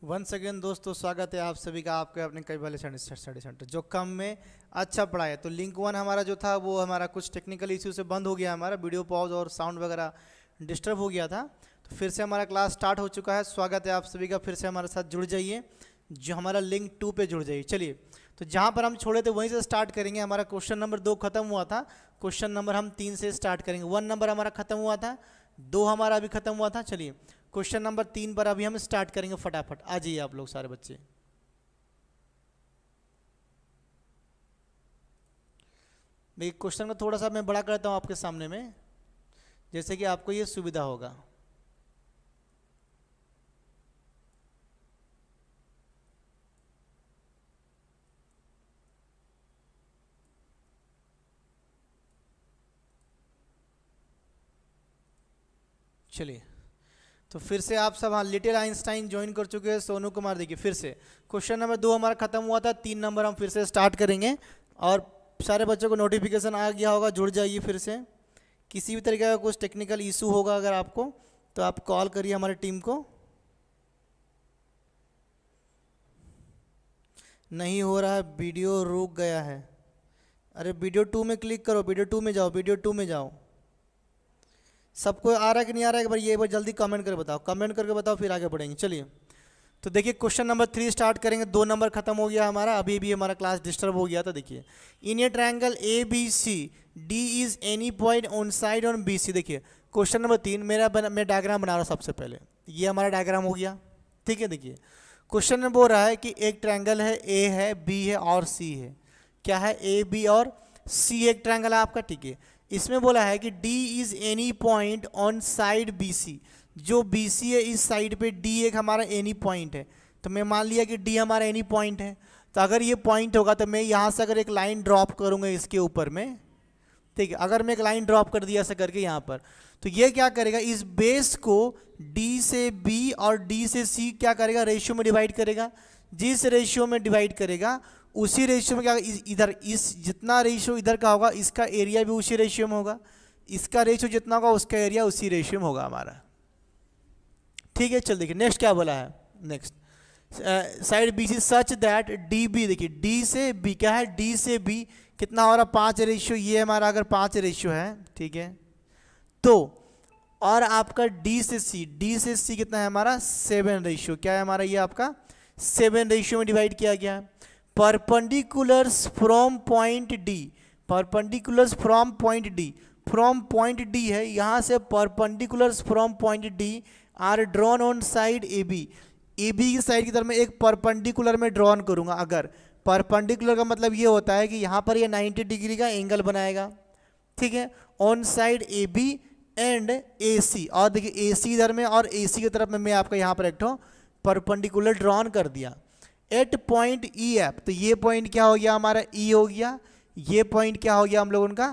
Once again दोस्तों, स्वागत है आप सभी का आपके अपने कई वाले स्टडी सेंटर जो कम में अच्छा पढ़ाए। तो लिंक वन हमारा जो था वो हमारा कुछ टेक्निकल इश्यू से बंद हो गया, हमारा वीडियो पॉज और साउंड वगैरह डिस्टर्ब हो गया था। तो फिर से हमारा क्लास स्टार्ट हो चुका है। स्वागत है आप सभी का, फिर से हमारे साथ जुड़ जाइए, जो हमारा लिंक 2 पे जुड़ जाइए। चलिए, तो जहाँ पर हम छोड़े थे वहीं से स्टार्ट करेंगे। हमारा क्वेश्चन नंबर 2 खत्म हुआ था, क्वेश्चन नंबर हम 3 से स्टार्ट करेंगे। 1 नंबर हमारा खत्म हुआ था, 2 हमारा अभी खत्म हुआ था। चलिए क्वेश्चन नंबर 3 पर अभी हम स्टार्ट करेंगे। फटाफट आ जाइए आप लोग सारे बच्चे। देखिए क्वेश्चन को थोड़ा सा मैं बड़ा करता हूँ आपके सामने में, जैसे कि आपको ये सुविधा होगा। चलिए, तो फिर से आप सब, हाँ, लिटिल आइंस्टाइन ज्वाइन कर चुके हैं। सोनू कुमार, देखिए फिर से क्वेश्चन नंबर 2 हमारा खत्म हुआ था, 3 नंबर हम फिर से स्टार्ट करेंगे। और सारे बच्चों को नोटिफिकेशन आ गया होगा, जुड़ जाइए फिर से। किसी भी तरीके का कुछ टेक्निकल इशू होगा अगर आपको, तो आप कॉल करिए हमारी टीम को। नहीं हो रहा है, वीडियो रुक गया है। अरे वीडियो 2 में क्लिक करो, वीडियो 2 में जाओ, वीडियो 2 में जाओ। सबको आ रहा है कि नहीं आ रहा है, एक बार ये बार जल्दी कमेंट करके बताओ, कमेंट करके बताओ, फिर आगे बढ़ेंगे। चलिए, तो देखिए क्वेश्चन नंबर 3 स्टार्ट करेंगे। 2 नंबर खत्म हो गया हमारा, अभी भी हमारा क्लास डिस्टर्ब हो गया था। देखिए, in a triangle A B C D is any point on side on B C. देखिए क्वेश्चन नंबर 3 मैं डायग्राम बना रहा हूँ। सबसे पहले ये हमारा डायग्राम हो गया, ठीक है। देखिए क्वेश्चन में बोल रहा है कि एक ट्रायंगल है, ए है, बी है और सी है। क्या है? ए बी और सी एक ट्रायंगल है आपका, ठीक है। इसमें बोला है कि D is any point on side B C. जो बी सी है इस साइड पे डी एक हमारा एनी पॉइंट है। तो मैं मान लिया कि डी हमारा एनी पॉइंट है। तो अगर ये पॉइंट होगा तो मैं यहाँ से अगर एक लाइन ड्रॉप करूँगा इसके ऊपर में, ठीक है। अगर मैं एक लाइन ड्रॉप कर दिया ऐसा करके यहाँ पर, तो ये क्या करेगा, इस बेस को डी से बी और डी से सी क्या करेगा, रेशियो में डिवाइड करेगा। जिस रेशियो में डिवाइड करेगा उसी रेशियो में क्या, इधर इस जितना रेशियो इधर का होगा इसका एरिया भी उसी रेशियो में होगा। इसका रेशियो जितना होगा उसका एरिया उसी रेशियो में होगा हमारा, ठीक है। चल देखिए नेक्स्ट क्या बोला है। Next, side B C such that D B, देखिए डी से बी क्या है, डी से बी कितना हो रहा, 5 रेशियो। ये हमारा अगर 5 रेशियो है, ठीक है। तो और आपका डी से सी कितना है हमारा, 7 रेशियो। क्या है हमारा, ये आपका 7 रेशियो में डिवाइड किया गया है। Perpendiculars from point D, perpendiculars from point D, from point D है, यहाँ से perpendiculars from point D are drawn on side A B. A B की साइड की तरफ में एक परपेंडिकुलर में ड्रॉन करूँगा। अगर परपेंडिकुलर का मतलब ये होता है कि यहाँ पर ये 90 डिग्री का एंगल बनाएगा, ठीक है, on side A B and A C. और देखिए ए सी इधर में और ए सी की तरफ में मैं आपका यहाँ पर एक परपेंडिकुलर ड्रॉन कर दिया एट पॉइंट ई एफ। तो ये पॉइंट क्या हो गया हमारा, ई हो गया। ये पॉइंट क्या हो गया हम लोगों का,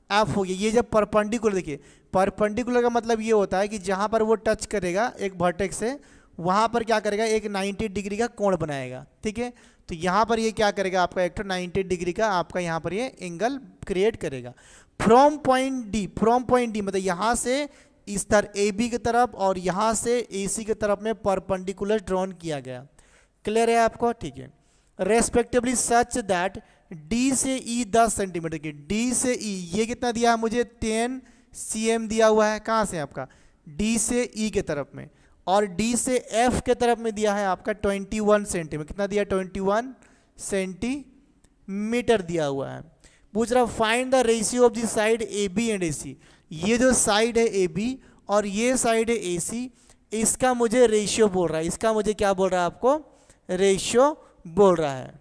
एफ हो गया। ये जब परपेंडिकुलर, देखिए परपेंडिकुलर का मतलब ये होता है कि जहाँ पर वो टच करेगा एक वर्टेक्स से, वहाँ पर क्या करेगा, एक 90 डिग्री का कोण बनाएगा, ठीक है। तो यहाँ पर ये क्या करेगा आपका, एक 90 डिग्री का आपका यहाँ पर ये एंगल क्रिएट करेगा। From point D, from point D मतलब यहाँ से इस तरह ए बी की तरफ और यहाँ से ए सी की तरफ में परपेंडिकुलर ड्रॉन किया गया। क्लियर है आपको, ठीक है। रेस्पेक्टिवली सच दैट डी से ई 10 सेंटीमीटर की, डी से ई ये कितना दिया है मुझे, 10 cm दिया हुआ है। कहाँ से आपका, डी से ई के तरफ में। और डी से एफ के तरफ में दिया है आपका 21 सेंटीमीटर। कितना दिया, 21 सेंटीमीटर दिया हुआ है। पूछ रहा find the ratio of the side A B and A C. ये जो साइड है ए बी और ये साइड है ए सी, इसका मुझे रेशियो बोल रहा है। इसका मुझे क्या बोल रहा है आपको, रेशियो बोल रहा है।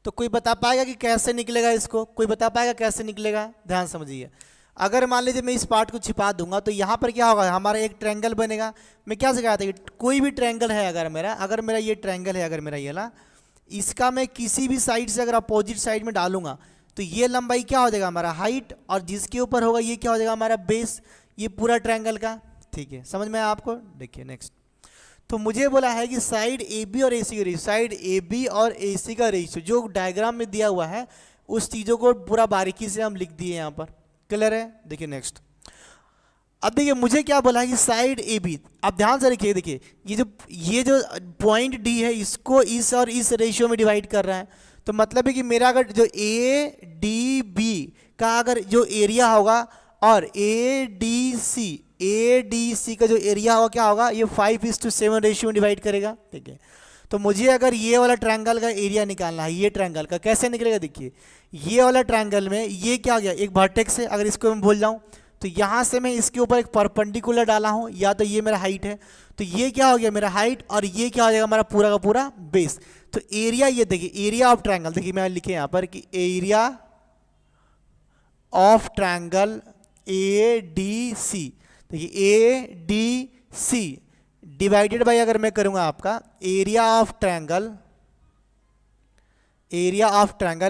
तो कोई बता पाएगा कि कैसे निकलेगा इसको, कोई बता पाएगा कैसे निकलेगा, ध्यान समझिए। अगर मान लीजिए मैं इस पार्ट को छिपा दूंगा तो यहाँ पर क्या होगा, हमारा एक ट्रायंगल बनेगा। मैं क्या सिखाया था कि कोई भी ट्रायंगल है अगर मेरा ये ट्रायंगल है, अगर मेरा ये ला, इसका मैं किसी भी साइड से अगर अपोजिट साइड में डालूंगा तो ये लंबाई क्या हो जाएगा हमारा, हाइट, और जिसके ऊपर होगा ये क्या हो जाएगा हमारा, बेस। ये पूरा ट्रायंगल का, ठीक है, समझ में आया आपको। देखिए नेक्स्ट, तो मुझे बोला है कि साइड ए बी और ए सी का रेशियो, साइड ए बी और ए सी का रेशियो जो डायग्राम में दिया हुआ है उस चीज़ों को पूरा बारीकी से हम लिख दिए यहाँ पर। क्लियर है। देखिए नेक्स्ट, अब देखिए मुझे क्या बोला है कि साइड ए बी, आप ध्यान से रखिए, देखिए ये जो पॉइंट डी है इसको इस और इस रेशियो में डिवाइड कर रहा है, तो मतलब है कि मेरा अगर जो ए डी बी का अगर जो एरिया होगा और ए डी सी का जो एरिया होगा क्या होगा, ये 5:7 रेशियो में डिवाइड करेगा, ठीक है। तो मुझे अगर ये वाला ट्रायंगल का एरिया निकालना है, ये ट्रायंगल का कैसे निकलेगा, देखिए ये वाला ट्रायंगल में ये क्या हो गया, एक वर्टेक्स है, अगर इसको मैं भूल जाऊं तो यहाँ से मैं इसके ऊपर एक परपेंडिकुलर डाला हूँ, या तो ये मेरा हाइट है, तो ये क्या हो गया मेरा हाइट, और ये क्या हो जाएगा हमारा पूरा का पूरा बेस। तो एरिया, ये देखिए एरिया ऑफ ट्रायंगल, देखिए मैं लिखे यहाँ पर कि area of triangle A D C, देखिए A D C divided by, अगर मैं करूँगा आपका area of triangle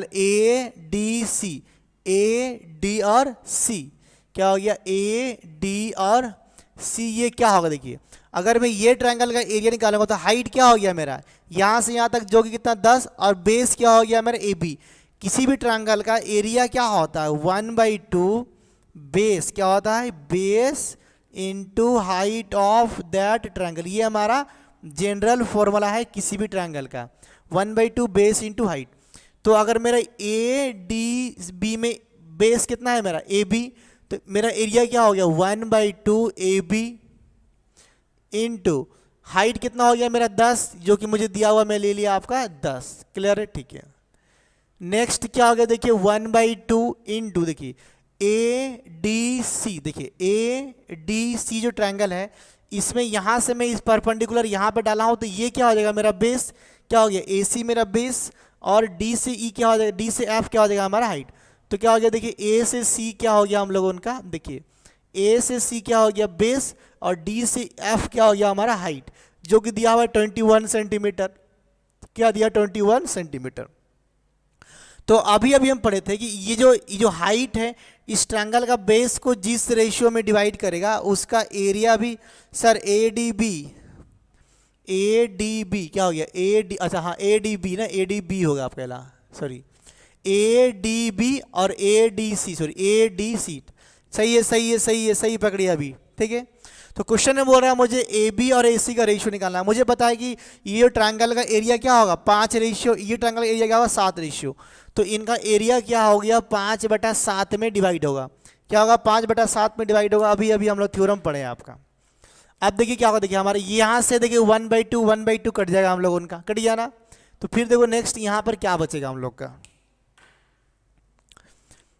A D C, A D और सी क्या हो गया, ए डी और सी, ये क्या होगा देखिए, अगर मैं ये ट्रायंगल का एरिया निकालूंगा तो हाइट क्या हो गया मेरा यहाँ से यहाँ तक जो कि कितना 10, और बेस क्या हो गया मेरा ए बी। किसी भी ट्रायंगल का एरिया क्या होता है 1/2 बेस, क्या होता है base into height of that triangle, ये हमारा जनरल फॉर्मूला है किसी भी ट्रायंगल का, 1/2 बेस इंटू हाइट। तो अगर मेरा ए डी बी में बेस कितना है मेरा ए बी, तो मेरा एरिया क्या हो गया 1/2 ए बी इंटू हाइट कितना हो गया मेरा 10, जो कि मुझे दिया हुआ मैं ले लिया आपका 10, क्लियर है, ठीक है। नेक्स्ट क्या हो गया देखिए 1/2 इंटू, देखिए ए डी सी, देखिए ए डी सी जो ट्रायंगल है इसमें यहाँ से मैं इस परपेंडिकुलर यहाँ पे डाला हूँ, तो ये क्या हो जाएगा मेरा बेस, क्या हो गया ए सी मेरा बेस, और डी से ई क्या हो जाएगा, डी से एफ क्या हो जाएगा हमारा हाइट। तो क्या हो गया देखिए ए से सी क्या हो गया हम लोगों का, देखिए ए से सी क्या हो गया बेस, और डी से एफ क्या हो गया हमारा हाइट, जो कि दिया हुआ है 21 सेंटीमीटर, क्या दिया 21 सेंटीमीटर। तो अभी अभी हम पढ़े थे कि ये जो हाइट है इस ट्रायंगल का बेस को जिस रेशियो में डिवाइड करेगा उसका एरिया भी, सर ए डी बी क्या हो गया ए डी, अच्छा हाँ ए डी बी ना, ए डी बी होगा आपका ला, सॉरी ए डी बी और A D C, sorry A D C, सही है सही है सही है, सही पकड़ी अभी, ठीक है। तो क्वेश्चन में बोल रहा है मुझे ए बी और ए सी का रेशियो निकालना है, मुझे पता है कि ये ट्रायंगल का एरिया क्या होगा 5 रेशियो, ये ट्रायंगल का एरिया क्या होगा 7 रेशियो, तो इनका एरिया क्या हो गया 5/7 में डिवाइड होगा, क्या होगा 5/7 में डिवाइड होगा, अभी अभी हम लोग थ्योरम पढ़े हैं आपका। अब देखिए क्या होगा, देखिए हमारे यहाँ से देखिए 1/2 कट जाएगा हम लोग, उनका कट गया ना, तो फिर देखो नेक्स्ट यहाँ पर क्या बचेगा हम लोग का,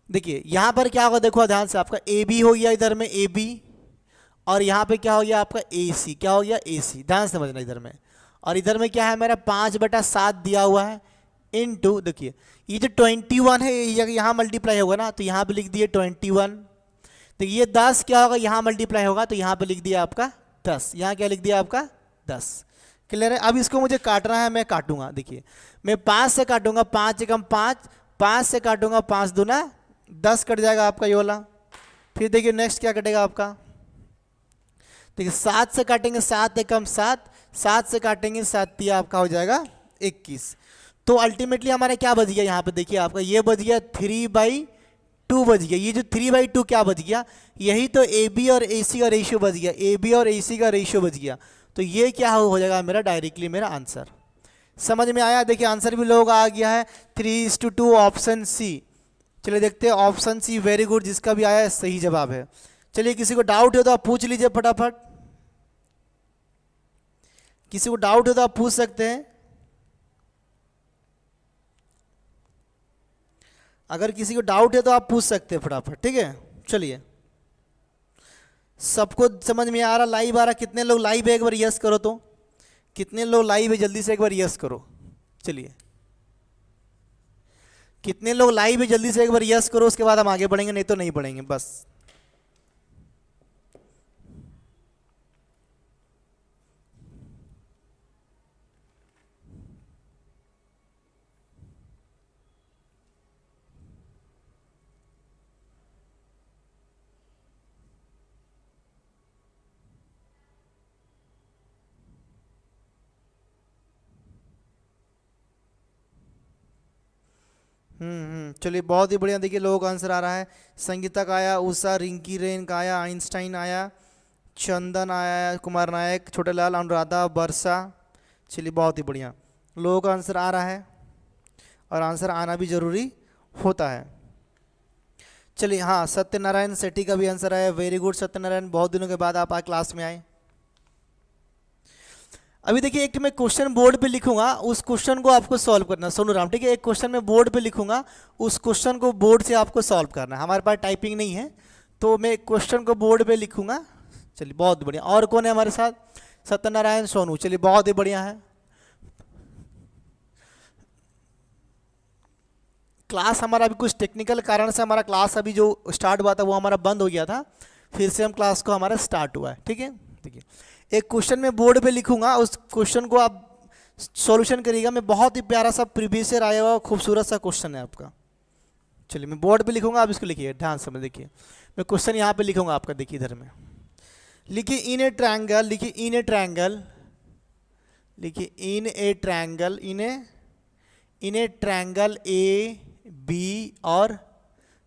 देखिए यहाँ पर क्या होगा, देखो ध्यान से, आपका ए बी हो गया इधर में ए बी, और यहाँ पे क्या हो गया आपका ए सी, क्या हो गया ए सी, ध्यान से समझना इधर में, और इधर में क्या है मेरा 5/7 दिया हुआ है इनटू, देखिए ये जो 21 है ये यहाँ मल्टीप्लाई होगा ना, तो यहाँ पे लिख दिए 21, देखिए ये 10 क्या होगा यहाँ मल्टीप्लाई होगा, तो यहाँ पे लिख दिया आपका 10, यहाँ क्या लिख दिया आपका 10, क्लियर है। अब इसको मुझे काटना है, मैं काटूंगा, देखिए मैं 5 से काटूंगा, 5 एकम 5, 5 से काटूंगा 5 दूना 10 कट जाएगा आपका ये वाला। फिर देखिए नेक्स्ट क्या कटेगा आपका, देखिए 7 से काटेंगे 7 एकम 7, 7 से काटेंगे 7 तिया आपका हो जाएगा 21। तो अल्टीमेटली हमारा क्या बच गया यहाँ पे, देखिए आपका ये बच गया 3/2 बच गया, ये जो 3/2 क्या बच गया, यही तो ए बी और ए सी का रेशियो बच गया, ए बी और ए सी का रेशियो बच गया, तो ये क्या हो जाएगा मेरा डायरेक्टली मेरा आंसर। समझ में आया, देखिए आंसर भी लोग आ गया है 3:2 ऑप्शन सी। चलिए देखते हैं ऑप्शन सी, वेरी गुड, जिसका भी आया है सही जवाब है। चलिए किसी को डाउट हो तो आप पूछ लीजिए फटाफट, किसी को डाउट हो तो आप पूछ सकते हैं, अगर किसी को डाउट है तो आप पूछ सकते हैं फटाफट, ठीक है। चलिए सबको समझ में आ रहा, लाइव आ रहा, कितने लोग लाइव है एक बार यस करो, तो कितने लोग लाइव है जल्दी से एक बार यस करो। चलिए कितने लोग लाइव है जल्दी से एक बार यस करो, उसके बाद हम आगे बढ़ेंगे, नहीं तो नहीं बढ़ेंगे बस। चलिए बहुत ही बढ़िया। देखिए लोगों का आंसर आ रहा है। संगीता का आया, उषा, रिंकी रेन का आया, आइंस्टाइन आया, चंदन आया, कुमार नायक, छोटे लाल, अनुराधा, वर्षा। चलिए बहुत ही बढ़िया, लोगों का आंसर आ रहा है और आंसर आना भी जरूरी होता है। चलिए हाँ, सत्यनारायण सेठी का भी आंसर आया। वेरी गुड सत्यनारायण, बहुत दिनों के बाद आप आज क्लास में आए। अभी देखिए एक मैं क्वेश्चन बोर्ड पे लिखूंगा, उस क्वेश्चन को आपको सॉल्व करना। सोनू राम, ठीक है, एक क्वेश्चन मैं बोर्ड पे लिखूंगा, उस क्वेश्चन को बोर्ड से आपको सॉल्व करना है। हमारे पास टाइपिंग नहीं है तो मैं क्वेश्चन को बोर्ड पे लिखूंगा। चलिए बहुत बढ़िया। और कौन है हमारे साथ? सत्यनारायण, सोनू। चलिए बहुत ही बढ़िया है। क्लास हमारा अभी कुछ टेक्निकल कारण से हमारा क्लास अभी जो स्टार्ट हुआ था वो हमारा बंद हो गया था, फिर से हम क्लास को हमारा स्टार्ट हुआ है। ठीक है, देखिए एक क्वेश्चन मैं बोर्ड पे लिखूंगा, उस क्वेश्चन को आप सॉल्यूशन करिएगा। मैं बहुत ही प्यारा सा प्रीवियस ईयर आया हुआ खूबसूरत सा क्वेश्चन है आपका। चलिए मैं बोर्ड पे लिखूंगा, आप इसको लिखिए ध्यान से। मैं देखिए मैं क्वेश्चन यहाँ पे लिखूंगा आपका। देखिए इधर में लिखिए इन ए ट्रायंगल, लिखिए इन ए ट्रायंगल, लिखिए in a triangle, in a triangle A B और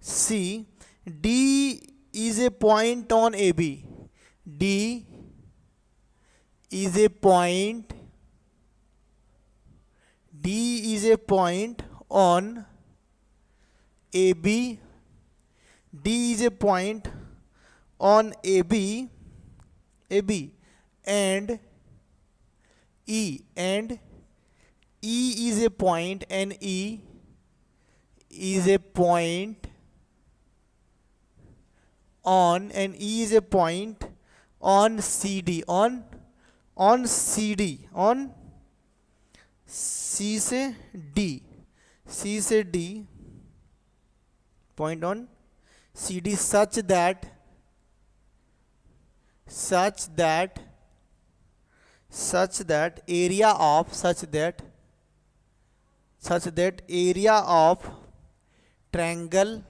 C, D is a point on A B, D is a point, D is a point on AB, D is a point on AB, AB and E is a point, and E is a point on, and E is a point on CD, on CD, on C से D, C से D point on CD such that area of area of triangle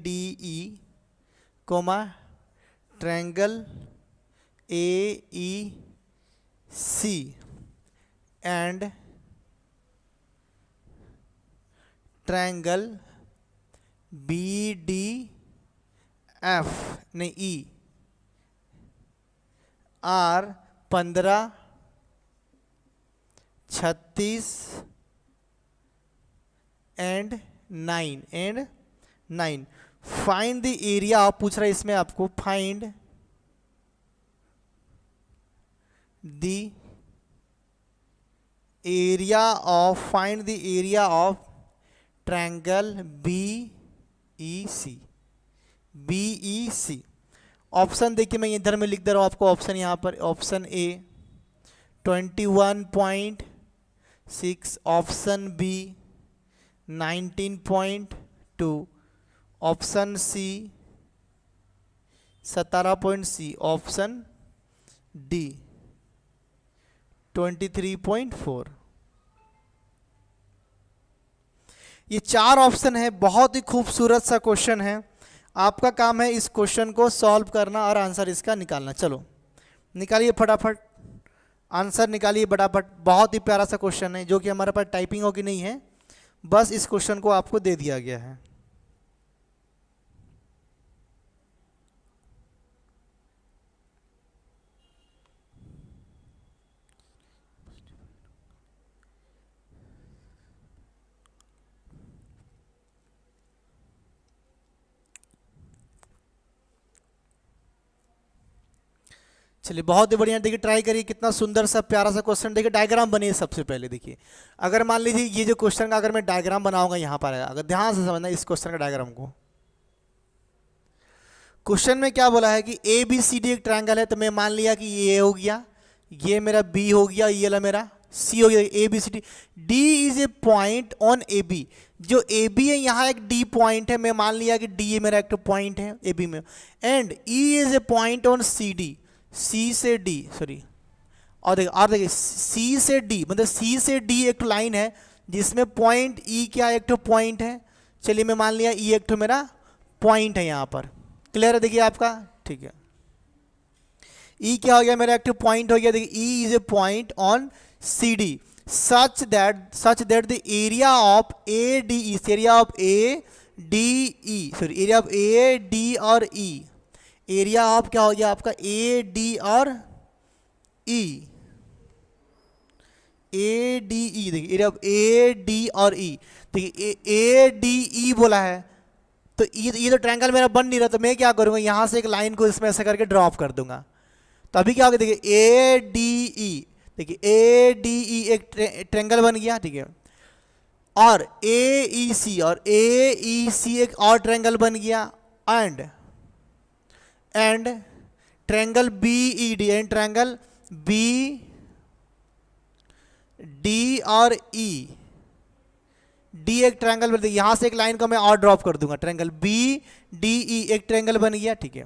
ADE, comma triangle AEC and triangle BDF नहीं E are 15, 36 and 9। Find the area of, पूछ रहा है इसमें आपको, find the area of triangle BEC। Option देखिए मैं इधर में लिख दे रहा हूं आपको। ऑप्शन यहां पर, option A 21.6, option B 19.2, option C 17.C, option D 23.4। ये 4 ऑप्शन है। बहुत ही खूबसूरत सा क्वेश्चन है। आपका काम है इस क्वेश्चन को सॉल्व करना और आंसर इसका निकालना। चलो निकालिए फटाफट, आंसर निकालिए फटाफट। बहुत ही प्यारा सा क्वेश्चन है जो कि हमारे पास टाइपिंग होगी नहीं है, बस इस क्वेश्चन को आपको दे दिया गया है। चलिए बहुत ही बढ़िया। देखिए ट्राई करिए, कितना सुंदर सा प्यारा सा क्वेश्चन। देखिए डायग्राम बनिए सबसे पहले। देखिए अगर मान लीजिए ये जो क्वेश्चन का अगर मैं डायग्राम बनाऊंगा यहाँ पर, अगर ध्यान से समझना इस क्वेश्चन का डायग्राम को। क्वेश्चन में क्या बोला है कि ABCD एक ट्रायंगल है, तो मैं मान लिया कि ये हो गया, ये मेरा B हो गया, ये वाला मेरा C हो गया, ABCD। D is a point on AB, जो AB है यहाँ एक D पॉइंट है, मैं मान लिया कि D मेरा एक पॉइंट है AB में। And E is a point on CD, C से D, सॉरी, और देखिए C से D, मतलब C से D एक लाइन है जिसमें पॉइंट E क्या एक पॉइंट है। चलिए मैं मान लिया E एक मेरा पॉइंट है यहाँ पर। क्लियर है देखिए आपका, ठीक है। E क्या हो गया मेरा, एक पॉइंट हो गया। देखिए E is a point on CD such that the area of ADE, area of ADE, sorry, area of AD और E, एरिया ऑफ क्या हो गया आपका AD और E, ADE, देखिए एरिया ऑफ AD और E, देखिए ADE बोला है, तो ये तो ट्रायंगल मेरा बन नहीं रहा, तो मैं क्या करूंगा, यहां से एक लाइन को इसमें ऐसे करके ड्रॉप कर दूंगा। तो अभी क्या होगा, देखिए ADE, देखिए ADE एक ट्रायंगल बन गया, ठीक है, और AEC, और AEC एक और ट्रायंगल बन गया, and triangle BED, and triangle BD और E, डी एक ट्रायंगल बन, यहां से एक लाइन को मैं और ड्रॉप कर दूंगा, ट्रायंगल BDE एक ट्रायंगल बन गया, ठीक है।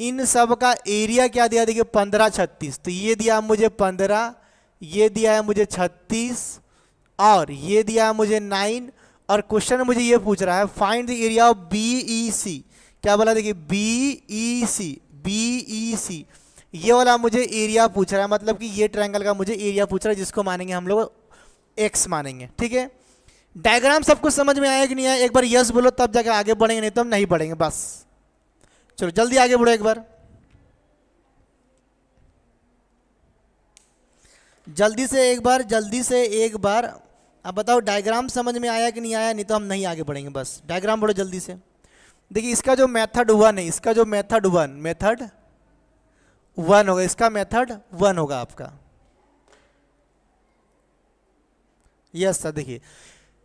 इन सब का एरिया क्या दिया, देखिए 15 36, तो ये दिया मुझे 15, ये दिया है मुझे 36, और ये दिया है मुझे 9, और क्वेश्चन मुझे ये पूछ रहा है find the area of BEC, क्या बोला, देखिए BEC ये वाला मुझे एरिया पूछ रहा है, मतलब कि ये ट्रायंगल का मुझे एरिया पूछ रहा है, जिसको मानेंगे हम लोग x मानेंगे, ठीक है। डायग्राम सबको समझ में आया कि नहीं आया, एक बार यस बोलो तब जाके आगे बढ़ेंगे, नहीं तो हम नहीं बढ़ेंगे, बस चलो जल्दी आगे बढ़ो एक बार, जल्दी से एक बार अब बताओ डायग्राम समझ में आया कि नहीं आया, नहीं तो हम नहीं आगे बढ़ेंगे, बस डायग्राम बढ़ो जल्दी से। देखिए इसका जो मेथड 1 है, इसका जो मेथड 1 होगा, इसका मेथड 1 होगा आपका, यस सर। देखिए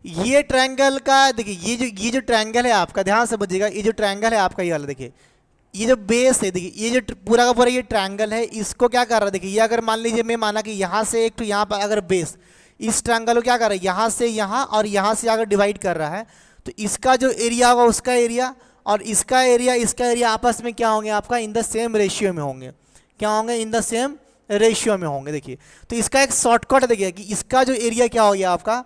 ये ट्रायंगल का, देखिए ये जो ट्रायंगल है आपका, ध्यान से समझिएगा, ये जो ट्रायंगल है आपका ये वाला, देखिए ये जो बेस है, देखिए ये जो पूरा का पूरा ये ट्रायंगल है, इसको क्या कर रहा है, देखिए ये अगर मान लीजिए मैं माना कि यहाँ से एक तो यहाँ पर अगर बेस इस ट्रायंगल को क्या कर रहा है, यहाँ से यहाँ और यहाँ से अगर डिवाइड कर रहा है, तो इसका जो एरिया होगा उसका एरिया और इसका एरिया आपस में क्या होंगे आपका, इन द सेम रेशियो में होंगे, क्या होंगे, इन द सेम रेशियो में होंगे। देखिए तो इसका एक शॉर्टकट देखिए कि इसका जो एरिया क्या हो गया आपका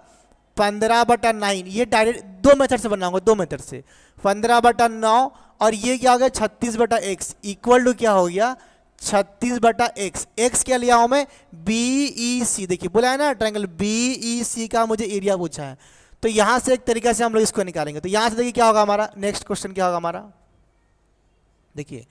15/9, ये डायरेक्ट दो मेथड से बनाऊंगा, दो मेथड से 15/9, और ये क्या हो गया 36/x इक्वल टू क्या हो गया 36/x। x क्या लिया हूं मैं BEC, देखिए बोला है ना ट्रायंगल BEC का मुझे एरिया पूछा है, तो यहां से एक तरीका से हम लोग इसको निकालेंगे। तो यहां से देखिए क्या होगा हमारा नेक्स्ट क्वेश्चन क्या होगा हमारा, देखिए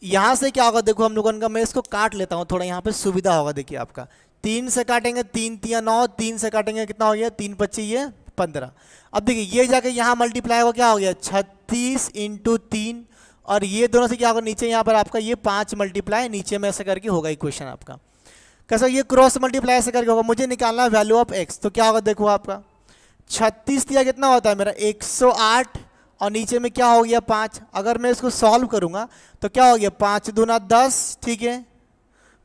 यहां से क्या होगा, देखो हम लोगों का, मैं इसको काट लेता हूं थोड़ा यहाँ पे सुविधा होगा। देखिए आपका 3 से काटेंगे 3 3 9, 3 से काटेंगे कितना हो गया 3 25 ये 15। अब देखिए ये जाके यहाँ मल्टीप्लाई होगा क्या हो गया 36 × 3, और ये दोनों से क्या होगा नीचे यहाँ पर आपका ये 5 मल्टीप्लाई नीचे में ऐसे करके होगा इक्वेशन आपका। कैसा ये क्रॉस मल्टीप्लाई ऐसे करके होगा, मुझे निकालना है वैल्यू ऑफ x। तो क्या होगा देखो आपका 36 दिया कितना होता है मेरा 108, और नीचे में क्या हो गया 5। अगर मैं इसको सॉल्व करूंगा तो क्या हो गया 5 दूना 10, ठीक है,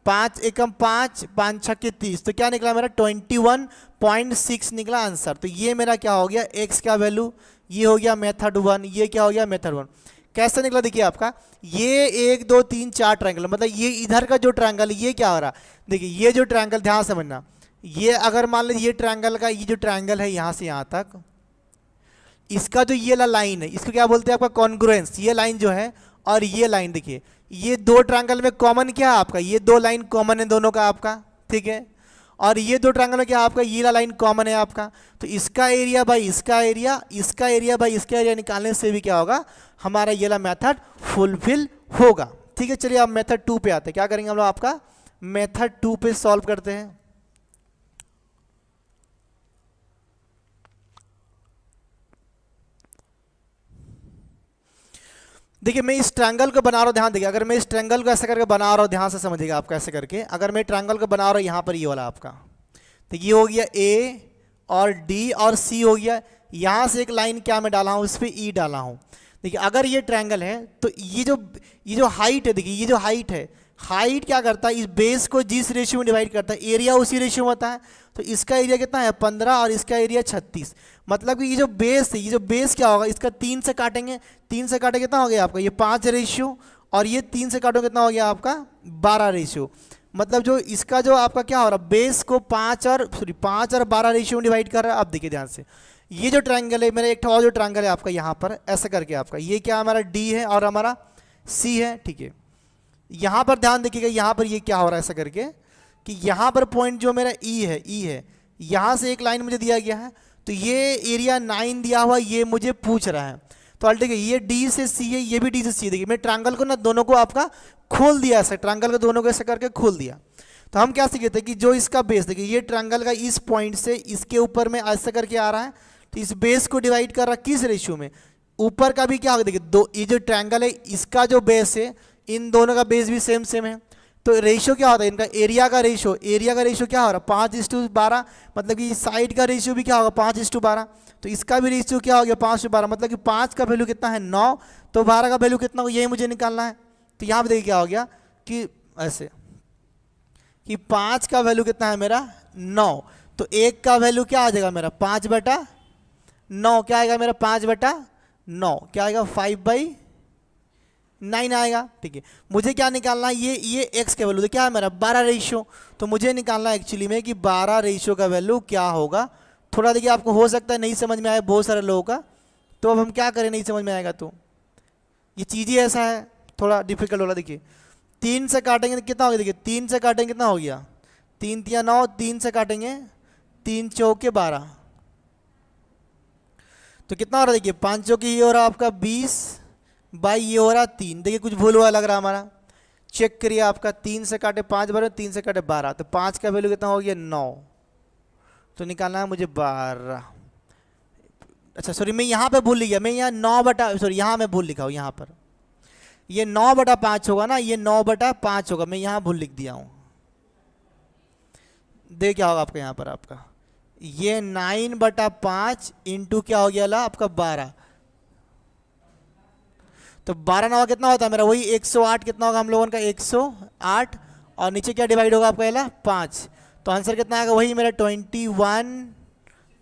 5 एकम 5, 5 छक्के 30, तो क्या निकला मेरा 21.6 निकला आंसर। तो ये मेरा क्या हो गया x का वैल्यू, ये हो गया मेथड 1, ये क्या हो गया मेथड 1। कैसे निकला देखिए आपका, ये 1 2 3 4 ट्रायंगल, मतलब ये इधर का जो ट्रायंगल ये क्या हो रहा, देखिए ये जो ट्रायंगल ध्यान समझना, ये अगर मान लीजिए ये ट्रायंगल का ये जो ट्रायंगल है यहाँ से यहाँ तक, इसका जो ये लाइन है इसको क्या बोलते हैं आपका कॉन्ग्रुएंस, ये लाइन जो है और ये लाइन, देखिए ये दो ट्रायंगल में कॉमन क्या है आपका, ये दो लाइन कॉमन है दोनों का आपका, ठीक है, और ये दो ट्रायंगल में क्या आपका ये लाइन कॉमन है आपका। तो इसका एरिया बाई इसका एरिया, इसका एरिया बाई इसका एरिया निकालने से भी क्या होगा हमारा ये मेथड फुलफिल होगा। ठीक है, चलिए अब मेथड 2 पे आते हैं। क्या करेंगे हम लोग आपका मेथड 2 पे सॉल्व करते हैं। देखिए मैं इस ट्रायंगल को बना रहा हूँ, ध्यान देखिए, अगर मैं इस ट्रायंगल को ऐसे करके बना रहा हूँ, ध्यान से समझिएगा आपका ऐसे करके, अगर मैं ट्रायंगल को बना रहा हूँ यहाँ पर ये वाला आपका, तो ये हो गया A और D और C हो गया। यहाँ से एक लाइन क्या मैं डाला हूँ, इस पर E डाला हूँ। देखिए अगर ये ट्रायंगल है तो ये जो हाइट है, देखिए ये जो हाइट है, हाइट क्या करता है इस बेस को जिस रेशियो में डिवाइड करता है, एरिया उसी रेशियो में होता है। तो इसका एरिया कितना है 15 और इसका एरिया 36। मतलब कि ये जो बेस है, ये जो बेस क्या होगा, इसका 3 से काटेंगे, 3 से काटे कितना हो गया आपका ये 5 रेशियो, और ये 3 से काटो कितना हो गया आपका 12 रेशियो। मतलब जो इसका जो आपका क्या हो रहा है बेस को 5 और 12 रेशियो में डिवाइड कर रहा है। अब देखिए ध्यान से, ये जो ट्रायंगल है मेरा, एक और जो ट्रायंगल है आपका यहाँ पर ऐसे करके आपका, ये क्या हमारा D है और हमारा C है, ठीक है। यहाँ पर ध्यान देखिएगा, यहाँ पर ये क्या हो रहा है ऐसा करके, कि यहाँ पर पॉइंट जो मेरा ई है यहाँ से एक लाइन मुझे दिया गया है, तो ये एरिया 9 दिया हुआ, ये मुझे पूछ रहा है। तो अल्टे देखिए ये डी से सी है, ये भी डी से सी है। देखिए मैं ट्रायंगल को ना दोनों को आपका खोल दिया, ऐसे ट्रायंगल को दोनों को ऐसे करके खोल दिया। तो हम क्या सीखे थे कि जो इसका बेस, देखिए ये ट्रायंगल का इस पॉइंट से इसके ऊपर में ऐसे करके आ रहा है, तो इस बेस को डिवाइड कर रहा है किस रेशियो में, ऊपर का भी क्या होगा, देखिए दो, ये जो ट्रायंगल है इसका जो बेस है इन दोनों का बेस भी सेम सेम है, तो रेशियो क्या होता है इनका, एरिया का रेशियो क्या हो रहा है 5:12, मतलब कि साइड का रेशियो भी क्या होगा 5:12, तो इसका भी रेशियो क्या हो गया 5:12, मतलब कि 5 का वैल्यू कितना है 9, तो 12 का वैल्यू कितना होगा यही मुझे निकालना है। तो यहाँ पे देखिए क्या हो गया कि ऐसे कि 5 का वैल्यू कितना है मेरा 9, तो 1 का वैल्यू क्या आ जाएगा मेरा 5/9, क्या आएगा मेरा 5/9, क्या आएगा 5/9 आएगा। ठीक है, मुझे क्या निकालना है, ये x का वैल्यू, तो क्या है मेरा 12 रेशियो, तो मुझे निकालना है एक्चुअली में कि 12 रेशियो का वैल्यू क्या होगा। थोड़ा देखिए आपको हो सकता है नहीं समझ में आए बहुत सारे लोगों का, तो अब हम क्या करें, नहीं समझ में आएगा तो ये चीज़ ही ऐसा है, थोड़ा डिफिकल्ट हो रहा। देखिए 3 से काटेंगे तो कितना हो गया, देखिए 3 से काटेंगे कितना हो गया 3 × 9, 3 से काटेंगे 3 चौके 12, तो कितना हो रहा है, देखिए 5 चौके ये हो रहा आपका 20 बाई ये हो रहा 3। देखिए कुछ भूल हुआ लग रहा हमारा, चेक करिए आपका 3 से काटे 5 बार, 3 से काटे 12, तो 5 का वैल्यू कितना हो गया 9, तो निकालना है मुझे 12। अच्छा सॉरी मैं यहाँ पे भूल लिया, मैं यहाँ 9 सॉरी यहाँ मैं भूल लिखा हूँ, यहाँ पर ये 9/5 होगा ना, ये 9/5 होगा, मैं यहाँ भूल लिख दिया हूँ। देख क्या होगा आपका यहाँ पर, आपका ये 9/5 इंटू क्या हो गया ला आपका 12, तो 12 9 कितना होता है मेरा वही 108, कितना होगा हम लोगों का 108, और नीचे क्या डिवाइड होगा आपका ये 5, तो आंसर कितना आएगा वही मेरा 21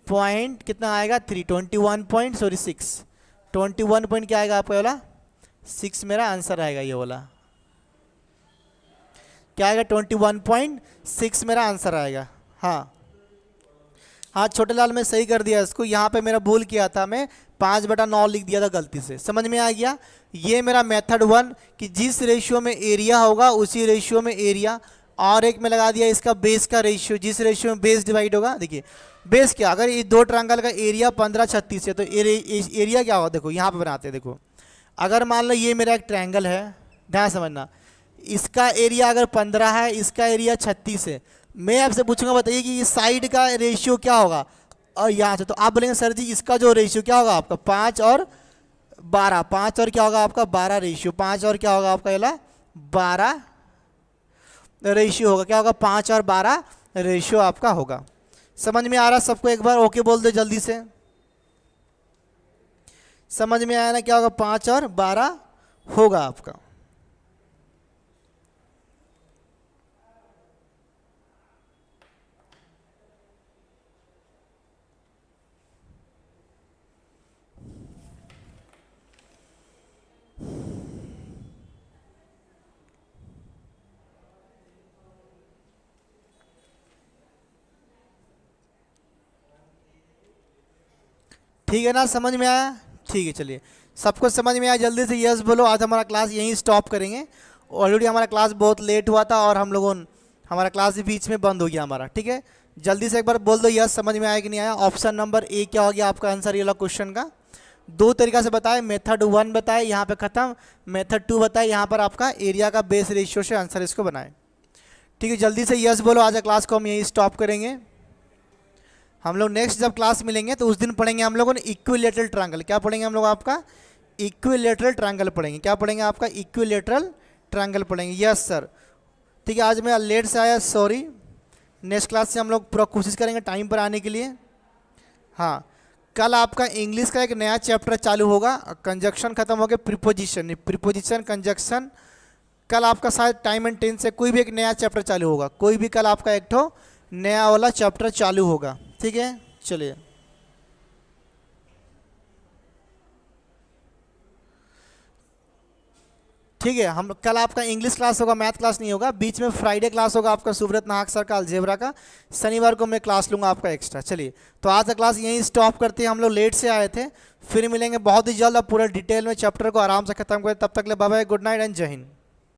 पॉइंट कितना आएगा 3, 21 पॉइंट सॉरी 6, 21 पॉइंट क्या आएगा आपका वाला 6 मेरा आंसर आएगा, ये वाला क्या आएगा 21.6 मेरा आंसर आएगा। हाँ हाँ छोटे लाल में सही कर दिया इसको, यहाँ पे मेरा भूल किया था, मैं 5/9 लिख दिया था गलती से, समझ में आ गया। ये मेरा मेथड 1 कि जिस रेशियो में एरिया होगा उसी रेशियो में एरिया, और एक में लगा दिया इसका बेस का रेशियो, जिस रेशियो में बेस डिवाइड होगा। देखिए बेस क्या, अगर ये दो ट्रायंगल का एरिया 15:36 है तो एरिया क्या होगा, देखो यहाँ पे बनाते हैं। देखो अगर मान लो ये मेरा एक ट्रायंगल है, ध्यान समझना, इसका एरिया अगर 15 है, इसका एरिया 36 है, मैं आपसे पूछूंगा बताइए कि इस साइड का रेशियो क्या होगा, और यहाँ से तो आप बोलेंगे सर जी इसका जो रेशियो क्या होगा आपका 5 और 12, 5 और क्या होगा आपका 12 रेशियो, 5 और क्या होगा आपका ये 12 रेशियो होगा, क्या होगा 5 और 12 रेशियो आपका होगा। समझ में आ रहा सबको, एक बार ओके बोल दो जल्दी से, समझ में आया ना, क्या होगा 5 और 12 होगा आपका। ठीक है ना, समझ में आया, ठीक है चलिए सबको समझ में आया, जल्दी से यस बोलो। आज हमारा क्लास यहीं स्टॉप करेंगे, ऑलरेडी हमारा क्लास बहुत लेट हुआ था और हम लोगों हमारा क्लास भी बीच में बंद हो गया हमारा। ठीक है जल्दी से एक बार बोल दो यस, समझ में आया कि नहीं आया। ऑप्शन नंबर ए क्या हो गया आपका आंसर, ये वाला क्वेश्चन का दो तरीका से बताए, मेथड 1 बताए यहाँ पे ख़त्म, मेथड 2 बताए यहाँ पर आपका एरिया का बेस रेशियो से आंसर इसको बनाए। ठीक है जल्दी से यस बोलो, आज क्लास को हम यहीं स्टॉप करेंगे। हम लोग नेक्स्ट जब क्लास मिलेंगे तो उस दिन पढ़ेंगे हम लोगों ने इक्विलेटरल ट्रायंगल। क्या पढ़ेंगे हम लोग आपका इक्विलेटरल ट्रायंगल पढ़ेंगे, क्या पढ़ेंगे आपका इक्विलेटरल ट्रायंगल पढ़ेंगे। यस सर ठीक है, आज मैं लेट से आया सॉरी, नेक्स्ट क्लास से हम लोग पूरा कोशिश करेंगे टाइम पर आने के लिए। हाँ कल आपका इंग्लिश का एक नया चैप्टर चालू होगा, कंजक्शन खत्म हो गया, प्रीपोजिशन प्रीपोजिशन कंजक्शन, कल आपका शायद टाइम एंड टेंस से कोई भी एक नया चैप्टर चालू होगा, कोई भी कल आपका एक ठो नया वाला चैप्टर चालू होगा। ठीक है चलिए ठीक है, हम कल आपका इंग्लिश क्लास होगा, मैथ क्लास नहीं होगा, बीच में फ्राइडे क्लास होगा आपका सुब्रत नाहक सर का अलजेब्रा का, शनिवार को मैं क्लास लूँगा आपका एक्स्ट्रा। चलिए तो आज का क्लास यहीं स्टॉप करते हैं, हम लोग लेट से आए थे, फिर मिलेंगे बहुत ही जल्द, अब पूरा डिटेल में चैप्टर को आराम से खत्म करें, तब तक ले bye bye, good night and Jai Hind.